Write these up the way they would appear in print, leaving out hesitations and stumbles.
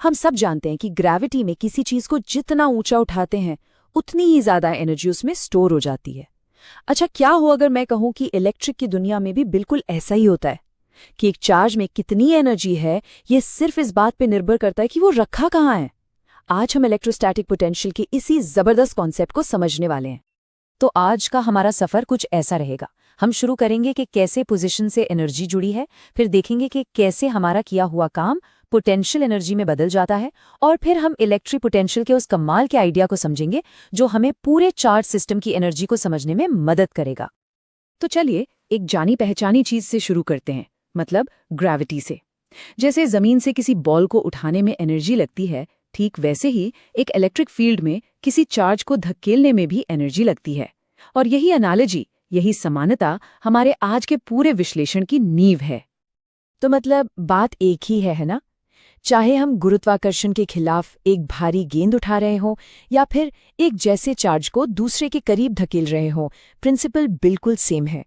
हम सब जानते हैं कि ग्रेविटी में किसी चीज को जितना ऊंचा उठाते हैं उतनी ही ज्यादा एनर्जी उसमें स्टोर हो जाती है। अच्छा, क्या हो अगर मैं कहूं कि इलेक्ट्रिक की दुनिया में भी बिल्कुल ऐसा ही होता है कि एक चार्ज में कितनी एनर्जी है ये सिर्फ इस बात पे निर्भर करता है कि वो रखा कहाँ है। आज हम इलेक्ट्रोस्टैटिक पोटेंशियल के इसी जबरदस्त कॉन्सेप्ट को समझने वाले हैं। तो आज का हमारा सफर कुछ ऐसा रहेगा। हम शुरू करेंगे कि कैसे पोजीशन से एनर्जी जुड़ी है, फिर देखेंगे कि कैसे हमारा किया हुआ काम पोटेंशियल एनर्जी में बदल जाता है, और फिर हम इलेक्ट्रिक पोटेंशियल के उस कमाल के आइडिया को समझेंगे जो हमें पूरे चार्ज सिस्टम की एनर्जी को समझने में मदद करेगा। तो चलिए एक जानी पहचानी चीज से शुरू करते हैं, मतलब ग्रेविटी से। जैसे जमीन से किसी बॉल को उठाने में एनर्जी लगती है, ठीक वैसे ही एक इलेक्ट्रिक फील्ड में किसी चार्ज को धकेलने में भी एनर्जी लगती है। और यही एनालॉजी, यही समानता हमारे आज के पूरे विश्लेषण की नींव है। तो मतलब बात एक ही है ना? चाहे हम गुरुत्वाकर्षण के खिलाफ एक भारी गेंद उठा रहे हों या फिर एक जैसे चार्ज को दूसरे के करीब धकेल रहे हों, प्रिंसिपल बिल्कुल सेम है।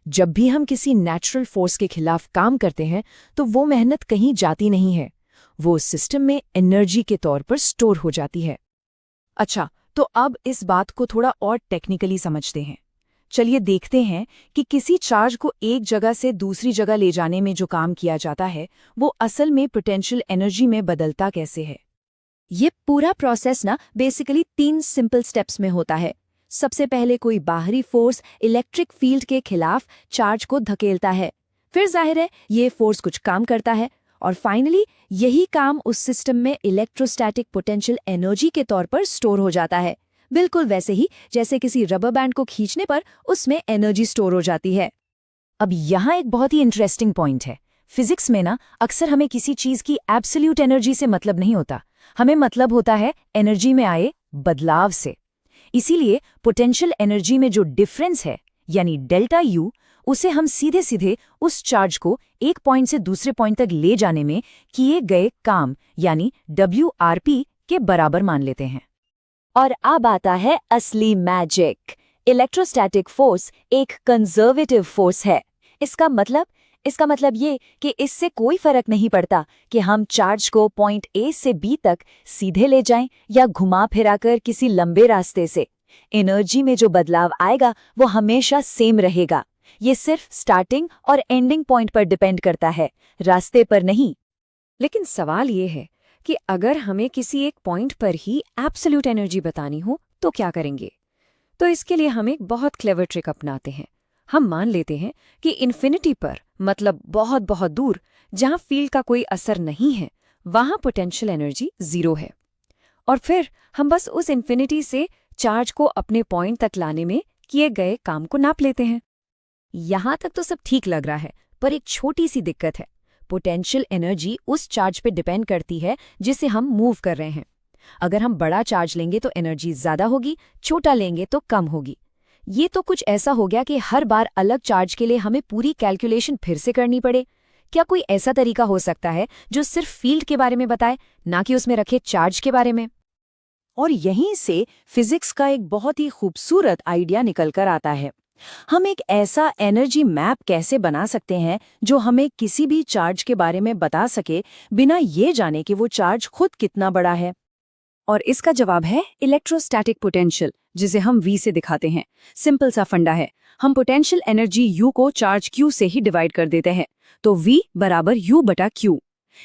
जब भी हम किसी नेचुरल फोर्स के खिलाफ काम करते हैं तो वो मेहनत कहीं जाती नहीं है, वो सिस्टम में एनर्जी के तौर पर स्टोर हो जाती है। अच्छा, तो अब इस बात को थोड़ा और टेक्निकली समझते हैं। चलिए देखते हैं कि किसी चार्ज को एक जगह से दूसरी जगह ले जाने में जो काम किया जाता है वो असल में पोटेंशियल एनर्जी में बदलता कैसे है। ये पूरा प्रोसेस ना बेसिकली 3 सिंपल स्टेप्स में होता है। सबसे पहले कोई बाहरी फोर्स इलेक्ट्रिक फील्ड के खिलाफ चार्ज को धकेलता है, फिर जाहिर है ये फोर्स कुछ काम करता है, और फाइनली यही काम उस सिस्टम में इलेक्ट्रोस्टैटिक पोटेंशियल एनर्जी के तौर पर स्टोर हो जाता है, बिल्कुल वैसे ही जैसे किसी रबर बैंड को खींचने पर उसमें एनर्जी स्टोर हो जाती है। अब यहाँ एक बहुत ही इंटरेस्टिंग पॉइंट है। फिजिक्स में ना अक्सर हमें किसी चीज की एब्सोल्यूट एनर्जी से मतलब नहीं होता, हमें मतलब होता है एनर्जी में आए बदलाव से। इसीलिए पोटेंशियल एनर्जी में जो डिफरेंस है यानी डेल्टा यू, उसे हम सीधे सीधे उस चार्ज को एक पॉइंट से दूसरे पॉइंट तक ले जाने में किए गए काम यानी WRP के बराबर मान लेते हैं। और अब आता है असली मैजिक। इलेक्ट्रोस्टैटिक फोर्स एक कंजर्वेटिव फोर्स है। इसका मतलब ये कि इससे कोई फर्क नहीं पड़ता कि हम चार्ज को पॉइंट A से B तक सीधे ले जाएं या घुमा फिराकर किसी लंबे रास्ते से। एनर्जी में जो बदलाव आएगा वो हमेशा सेम रहेगा। ये सिर्फ स्टार्टिंग और एंडिंग पॉइंट पर डिपेंड करता है, रास्ते पर नहीं। लेकिन सवाल ये है कि अगर हमें किसी एक पॉइंट पर ही एब्सोल्यूट एनर्जी बतानी हो तो क्या करेंगे? तो इसके लिए हम एक बहुत क्लेवर ट्रिक अपनाते हैं। हम मान लेते हैं कि इन्फिनिटी पर, मतलब बहुत बहुत दूर, जहां फील्ड का कोई असर नहीं है, वहां पोटेंशियल एनर्जी 0 है। और फिर हम बस उस इन्फिनिटी से चार्ज को अपने पॉइंट तक लाने में किए गए काम को नाप लेते हैं। यहां तक तो सब ठीक लग रहा है, पर एक छोटी सी दिक्कत है। पोटेंशियल एनर्जी उस चार्ज पे डिपेंड करती है जिसे हम मूव कर रहे हैं। अगर हम बड़ा चार्ज लेंगे तो एनर्जी ज्यादा होगी, छोटा लेंगे तो कम होगी। ये तो कुछ ऐसा हो गया कि हर बार अलग चार्ज के लिए हमें पूरी कैलकुलेशन फिर से करनी पड़े। क्या कोई ऐसा तरीका हो सकता है जो सिर्फ फील्ड के बारे में बताए, ना कि उसमें रखे चार्ज के बारे में? और यहीं से फिजिक्स का एक बहुत ही खूबसूरत आइडिया निकल कर आता है। हम एक ऐसा एनर्जी मैप कैसे बना सकते हैं जो हमें किसी भी चार्ज के बारे में बता सके बिना ये जाने कि वो चार्ज खुद कितना बड़ा है। और इसका जवाब है इलेक्ट्रोस्टैटिक पोटेंशियल, जिसे हम V से दिखाते हैं। सिंपल सा फंडा है, हम पोटेंशियल एनर्जी U को चार्ज Q से ही डिवाइड कर देते हैं, तो V बराबर U बटा Q।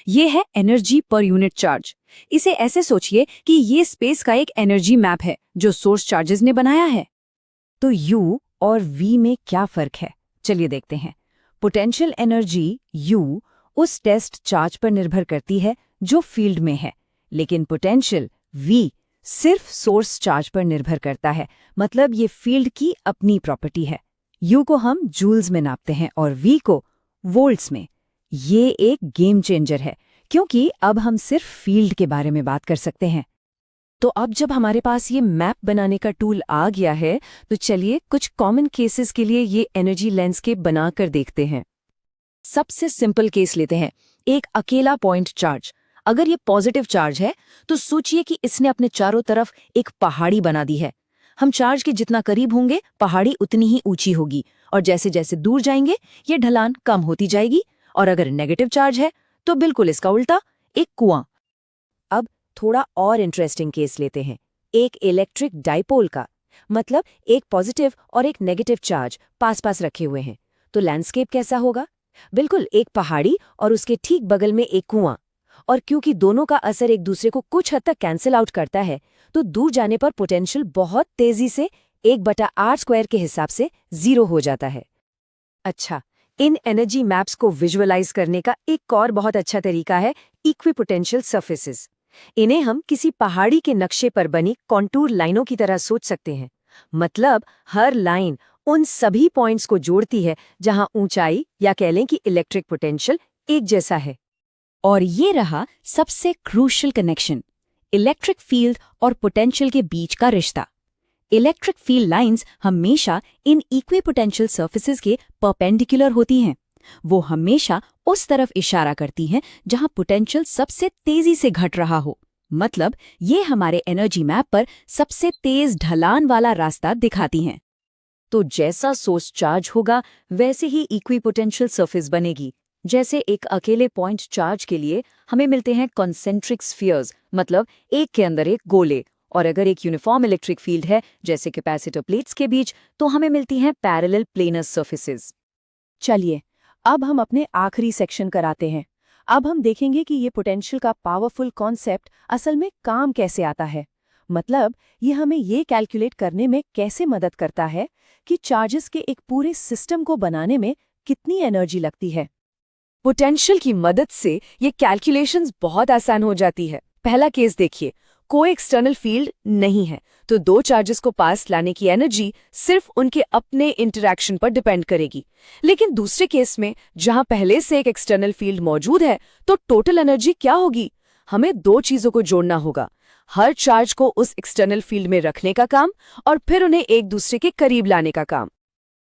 ये है एनर्जी पर यूनिट चार्ज। इसे ऐसे सोचिए कि ये स्पेस का एक एनर्जी मैप है जो सोर्स चार्जेस ने बनाया है। तो U और V में क्या फर्क है, चलिए देखते हैं। पोटेंशियल एनर्जी U उस टेस्ट चार्ज पर निर्भर करती है जो फील्ड में है, लेकिन पोटेंशियल V सिर्फ सोर्स चार्ज पर निर्भर करता है, मतलब ये फील्ड की अपनी प्रॉपर्टी है। U को हम जूल्स में नापते हैं और V को वोल्ट्स में। ये एक गेम चेंजर है क्योंकि अब हम सिर्फ फील्ड के बारे में बात कर सकते हैं। तो अब जब हमारे पास ये मैप बनाने का टूल आ गया है तो चलिए कुछ कॉमन केसेस के लिए ये एनर्जी लैंडस्केप बनाकर देखते हैं। सबसे सिंपल केस लेते हैं, एक अकेला पॉइंट चार्ज। अगर ये पॉजिटिव चार्ज है तो सोचिए कि इसने अपने चारों तरफ एक पहाड़ी बना दी है। हम चार्ज के जितना करीब होंगे पहाड़ी उतनी ही ऊंची होगी, और जैसे जैसे दूर जाएंगे ये ढलान कम होती जाएगी। और अगर नेगेटिव चार्ज है तो बिल्कुल इसका उल्टा, एक कुआं। थोड़ा और इंटरेस्टिंग केस लेते हैं, एक इलेक्ट्रिक डाइपोल का। मतलब एक पॉजिटिव और एक नेगेटिव चार्ज पास पास रखे हुए हैं। तो लैंडस्केप कैसा होगा? बिल्कुल एक पहाड़ी और उसके ठीक बगल में एक कुआं। और क्योंकि दोनों का असर एक दूसरे को कुछ हद तक कैंसिल आउट करता है, तो दूर जाने पर पोटेंशियल बहुत तेजी से 1/r² के हिसाब से 0 हो जाता है। अच्छा, इन एनर्जी मैप्स को विजुअलाइज करने का एक और बहुत अच्छा तरीका है इक्विपोटेंशियल सरफेसेस। इन्हें हम किसी पहाड़ी के नक्शे पर बनी कॉन्टूर लाइनों की तरह सोच सकते हैं। मतलब हर लाइन उन सभी पॉइंट्स को जोड़ती है जहां ऊंचाई या कह लें कि इलेक्ट्रिक पोटेंशियल एक जैसा है। और ये रहा सबसे क्रूशियल कनेक्शन, इलेक्ट्रिक फील्ड और पोटेंशियल के बीच का रिश्ता। इलेक्ट्रिक फील्ड लाइंस हमेशा इन इक्विपोटेंशियल सरफेसेस के परपेंडिकुलर होती हैं। वो हमेशा उस तरफ इशारा करती हैं जहां पोटेंशियल सबसे तेजी से घट रहा हो। मतलब ये हमारे एनर्जी मैप पर सबसे तेज ढलान वाला रास्ता दिखाती हैं। तो जैसा सोर्स चार्ज होगा वैसे ही इक्विपोटेंशियल सरफेस बनेगी। जैसे एक अकेले पॉइंट चार्ज के लिए हमें मिलते हैं कॉन्सेंट्रिक स्फीयर्स, मतलब एक के अंदर एक गोले। और अगर एक यूनिफॉर्म इलेक्ट्रिक फील्ड है जैसे कैपेसिटर प्लेट्स के बीच, तो हमें मिलती हैं पैरेलल प्लेनर सरफेसेस। चलिए अब हम अपने आखिरी सेक्शन कराते हैं। अब हम देखेंगे कि ये पोटेंशियल का पावरफुल कॉन्सेप्ट असल में काम कैसे आता है। मतलब ये हमें ये कैलकुलेट करने में कैसे मदद करता है कि चार्जेस के एक पूरे सिस्टम को बनाने में कितनी एनर्जी लगती है। पोटेंशियल की मदद से ये कैलकुलेशंस बहुत आसान हो जाती है। पहला केस देखिए, कोई एक्सटर्नल फील्ड नहीं है, तो दो चार्जेस को पास लाने की एनर्जी सिर्फ उनके अपने इंटरैक्शन पर डिपेंड करेगी। लेकिन दूसरे केस में जहां पहले से एक एक्सटर्नल फील्ड मौजूद है, तो टोटल एनर्जी क्या होगी? हमें दो चीजों को जोड़ना होगा, हर चार्ज को उस एक्सटर्नल फील्ड में रखने का काम और फिर उन्हें एक दूसरे के करीब लाने का काम।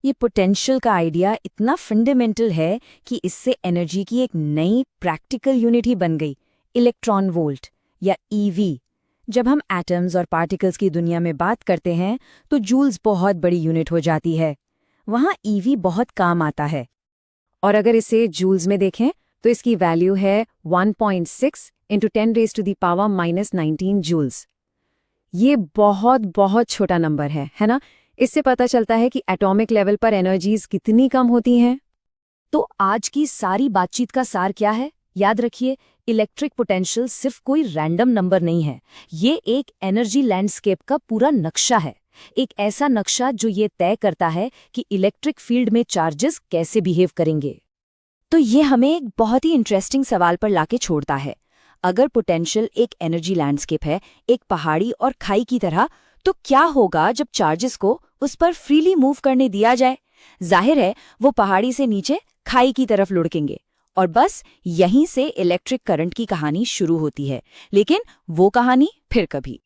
ये पोटेंशियल का आइडिया इतना फंडामेंटल है कि इससे एनर्जी की एक नई प्रैक्टिकल यूनिट ही बन गई, इलेक्ट्रॉन वोल्ट या ईवी। जब हम एटम्स और पार्टिकल्स की दुनिया में बात करते हैं तो जूल्स बहुत बड़ी यूनिट हो जाती है, वहाँ ईवी बहुत काम आता है। और अगर इसे जूल्स में देखें तो इसकी वैल्यू है 1.6 × 10⁻⁻19 जूल्स। ये बहुत बहुत छोटा नंबर है ना? इससे पता चलता है कि एटॉमिक लेवल पर एनर्जीज कितनी कम होती हैं। तो आज की सारी बातचीत का सार क्या है? याद रखिए, इलेक्ट्रिक पोटेंशियल सिर्फ कोई रैंडम नंबर नहीं है। ये एक एनर्जी लैंडस्केप का पूरा नक्शा है। एक ऐसा नक्शा जो ये तय करता है कि इलेक्ट्रिक फील्ड में चार्जेस कैसे बिहेव करेंगे। तो ये हमें एक बहुत ही इंटरेस्टिंग सवाल पर लाके छोड़ता है। अगर पोटेंशियल एक एनर्जी लैंडस्केप है, एक पहाड़ी और खाई की तरह, तो क्या होगा जब चार्जेस को उस पर फ्रीली मूव करने दिया जाए? जाहिर है वो पहाड़ी से नीचे खाई की तरफ लुढ़केंगे और बस यहीं से इलेक्ट्रिक करंट की कहानी शुरू होती है। लेकिन वो कहानी फिर कभी।